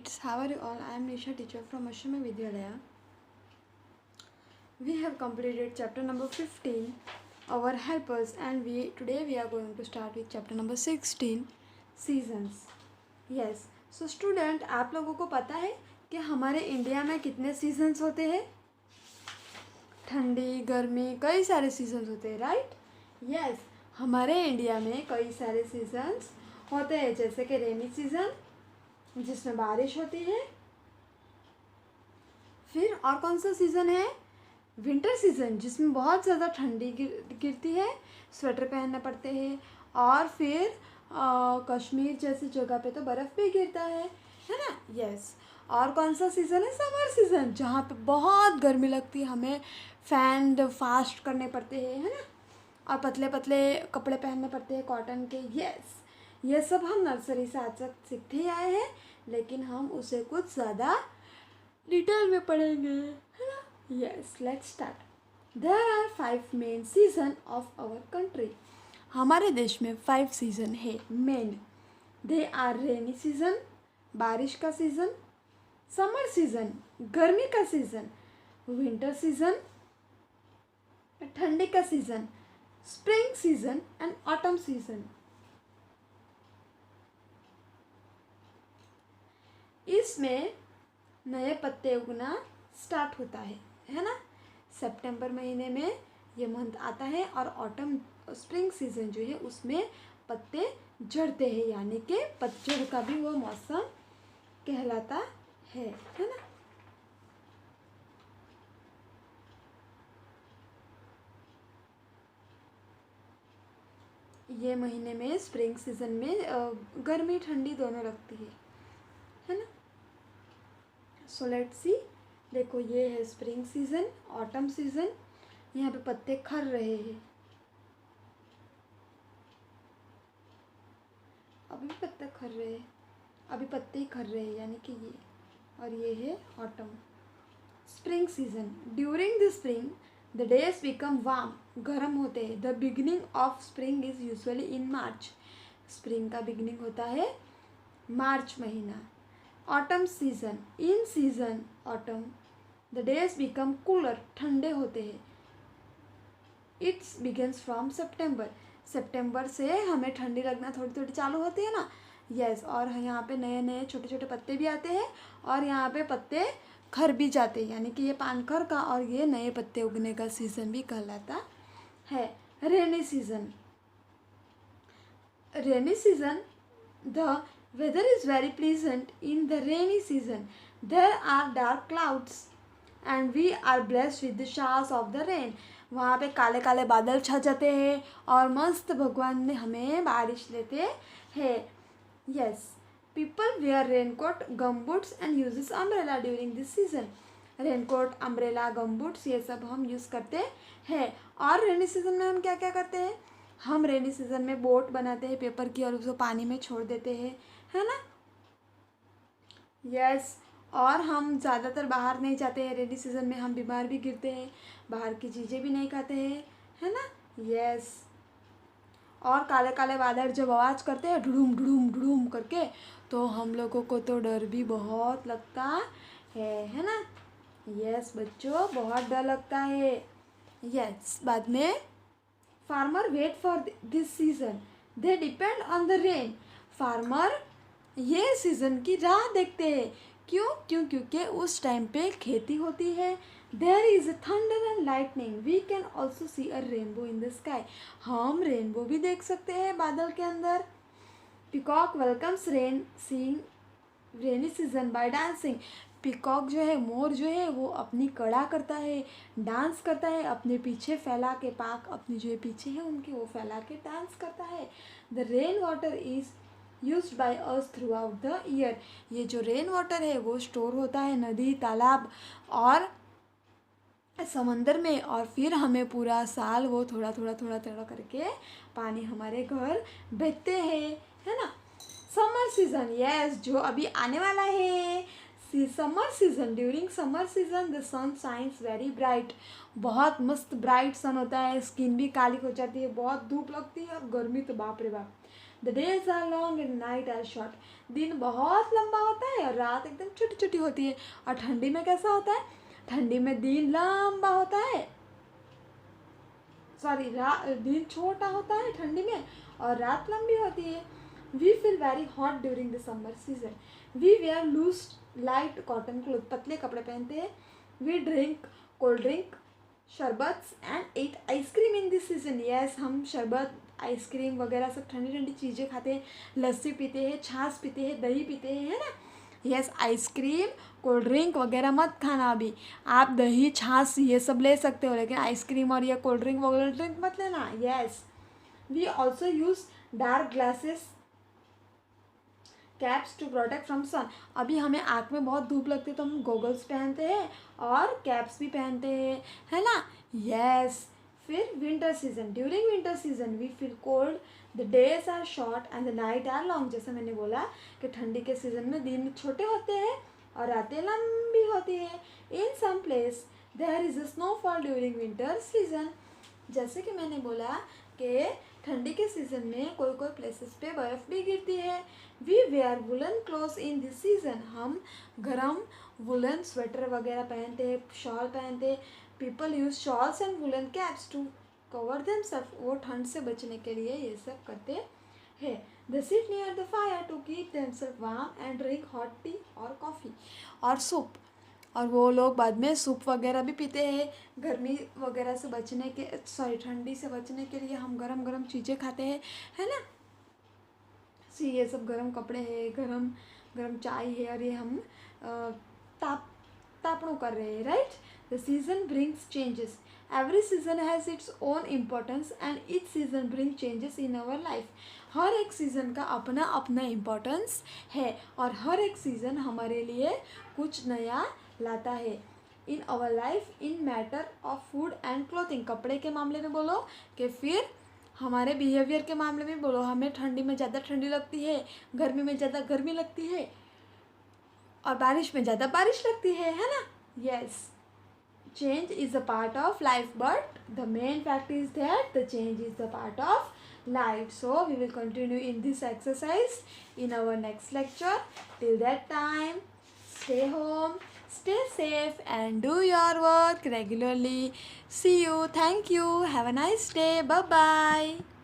kids, how are you all? I am Nisha, teacher from Ashwini Vidyalaya. We have completed chapter number 15, our helpers, and today we are going to start with chapter number 16, seasons. Yes, so student, आप लोगों को पता है कि हमारे India में कितने seasons होते हैं? ठंडी, गर्मी, कई सारे सीजन्स होते हैं, राइट? यस, हमारे इंडिया में कई सारे सीजन्स होते हैं, जैसे कि रेनी सीजन जिसमें बारिश होती है। फिर और कौन सा सीज़न है? विंटर सीज़न जिसमें बहुत ज़्यादा ठंडी गिरती है, स्वेटर पहनने पड़ते हैं। और फिर कश्मीर जैसी जगह पे तो बर्फ़ भी गिरता है ना? यस। और कौन सा सीज़न है? समर सीज़न, जहाँ पे बहुत गर्मी लगती है, हमें फ़ैन फास्ट करने पड़ते हैं, है ना? और पतले पतले कपड़े पहनने पड़ते हैं कॉटन के। यस, ये सब हम नर्सरी से आज तक सीखते ही आए हैं, लेकिन हम उसे कुछ ज़्यादा डिटेल में पढ़ेंगे, है ना? Yes, let's start. There are 5 main season of our country. हमारे देश में 5 सीज़न है main. They are rainy season, बारिश का सीज़न, समर सीज़न, गर्मी का सीज़न, विंटर सीज़न, ठंडी का season, spring season and autumn season. इसमें नए पत्ते उगना स्टार्ट होता है ना? सितंबर महीने में ये मंथ आता है, और ऑटम स्प्रिंग सीज़न जो है उसमें पत्ते झड़ते हैं, यानी कि पतझड़ का भी वो मौसम कहलाता है ना? ये महीने में स्प्रिंग सीज़न में गर्मी ठंडी दोनों लगती है ना? So let's see. देखो, ये है स्प्रिंग सीज़न, ऑटम सीज़न। यहाँ पे पत्ते खर रहे हैं, अभी भी पत्ते खर रहे हैं, अभी पत्ते ही खर रहे हैं, यानी कि ये। और ये है autumn. Spring season, during the spring the days become warm, गर्म होते हैं। The beginning of spring is usually in March. Spring का बिगिनिंग होता है मार्च महीना। Autumn season, in season autumn the days become cooler, ठंडे होते हैं। इट्स बिगेंस फ्रॉम सितंबर, सितंबर से हमें ठंडी लगना थोड़ी थोड़ी चालू होती है ना? यस। और यहाँ पे नए नए छोटे छोटे पत्ते भी आते हैं, और यहाँ पे पत्ते खर भी जाते हैं, यानी कि ये पानखर का और ये नए पत्ते उगने का सीज़न भी कहलाता है। Rainy season, rainy season, the weather is very pleasant in the rainy season. There are dark clouds and we are blessed with the showers of the rain. वहाँ पे काले काले बादल छा जाते हैं और मस्त भगवान ने हमें बारिश देते हैं। Yes, people wear raincoat, gumboots and uses umbrella during this season. Raincoat, umbrella, gumboots ये सब हम यूज़ करते हैं। और रेनी सीज़न में हम क्या क्या करते हैं? हम रेनी सीज़न में बोट बनाते हैं पेपर की और उसको पानी में छोड़ देते हैं, है ना? यस। और हम ज़्यादातर बाहर नहीं जाते हैं रेनी सीज़न में, हम बीमार भी गिरते हैं, बाहर की चीज़ें भी नहीं खाते हैं, है ना? यस। और काले काले बादल जब आवाज़ करते हैं ढुड़ूम ढुड़ूम ढुड़ूम करके, तो हम लोगों को तो डर भी बहुत लगता है ना? यस बच्चों, बहुत डर लगता है। यस। बाद में farmer wait for this season, they depend on the rain. Farmer ये सीज़न की राह देखते हैं। क्योंकि उस टाइम पे खेती होती है। There is a thunder and lightning, we can also see a rainbow in the sky. हम रेनबो भी देख सकते हैं बादल के अंदर। Peacock welcomes rain, seeing rainy season by dancing. Peacock जो है, मोर जो है, वो अपनी कड़ा करता है, डांस करता है, अपने पीछे फैला के, पाक अपने जो पीछे है उनके वो फैला के डांस करता है। The rain water is used by us through out the year. ये जो रेन वाटर है वो स्टोर होता है नदी, तालाब और समंदर में, और फिर हमें पूरा साल वो थोड़ा थोड़ा थोड़ा थोड़ा करके पानी हमारे घर भेजते हैं, है ना? समर सीज़न, यस, जो अभी आने वाला है। Summer season, during summer season the sun shines very bright. बहुत मस्त ब्राइट सन होता है, स्किन भी काली हो जाती है, बहुत धूप लगती है, और गर्मी तो बाप रे बाप। The days are long and night are short. दिन बहुत लंबा होता है और रात एकदम छोटी छोटी होती है. और ठंडी में कैसा होता है? ठंडी में दिन लंबा होता है, सॉरी दिन छोटा होता है ठंडी में और रात लंबी होती है. We feel very hot during the summer season. We wear loose light cotton cloth, पतले कपड़े पहनते हैं. We drink cold drink, sharbats and eat ice cream in this season. Yes, हम शरबत, आइसक्रीम वगैरह सब ठंडी ठंडी चीज़ें खाते हैं. लस्सी पीते हैं, छाछ पीते हैं, दही पीते हैं, है ना. यस, आइसक्रीम कोल्ड ड्रिंक वगैरह मत खाना. अभी आप दही छाछ ये सब ले सकते हो, लेकिन आइसक्रीम और ये कोल्ड ड्रिंक वगैरह ड्रिंक मत लेना. Yes, we also use dark glasses, caps to protect from sun. अभी हमें आँख में बहुत धूप लगती है तो हम गॉगल्स पहनते हैं और कैप्स भी पहनते हैं, है ना. यस. फिर winter season. During winter season we feel cold, the days are short and the night are long. जैसे मैंने बोला कि ठंडी के सीज़न में दिन छोटे होते हैं और रातें लंबी होती है. In some place there is a snowfall during winter season. जैसे कि मैंने बोला कि ठंडी के सीज़न में कोई कोई प्लेसेस पे बर्फ़ भी गिरती है. We wear woollen clothes in this season. हम गर्म वुलन स्वेटर वगैरह पहनते हैं, शॉल पहनते हैं. People use shawls and woollen caps to cover themselves. वो ठंड से बचने के लिए ये सब करते हैं. They sit near the fire to keep themselves warm and drink hot tea और कॉफ़ी और सूप. और वो लोग बाद में सूप वगैरह भी पीते हैं. गर्मी वगैरह से बचने के, सॉरी ठंडी से बचने के लिए हम गरम गरम चीज़ें खाते हैं, है ना. सी ये सब गरम कपड़े हैं, गरम गरम चाय है और ये हम तापणों कर रहे हैं, right. The season brings changes. Every season has its own importance and each season bring changes in our life. हर एक सीज़न का अपना अपना इम्पोर्टेंस है और हर एक सीज़न हमारे लिए कुछ नया लाता है. In our life, in matter of food and clothing. कपड़े के मामले में बोलो कि फिर हमारे बिहेवियर के मामले में बोलो. हमें ठंडी में ज़्यादा ठंडी लगती है, गर्मी में ज़्यादा गर्मी लगती है और बारिश में ज़्यादा बारिश लगती है ना. Yes, change is a part of life, but the main fact is that the change is the part of life. So we will continue in this exercise in our next lecture. Till that time, stay home, stay safe and do your work regularly. See you. Thank you. Have a nice day. Bye bye.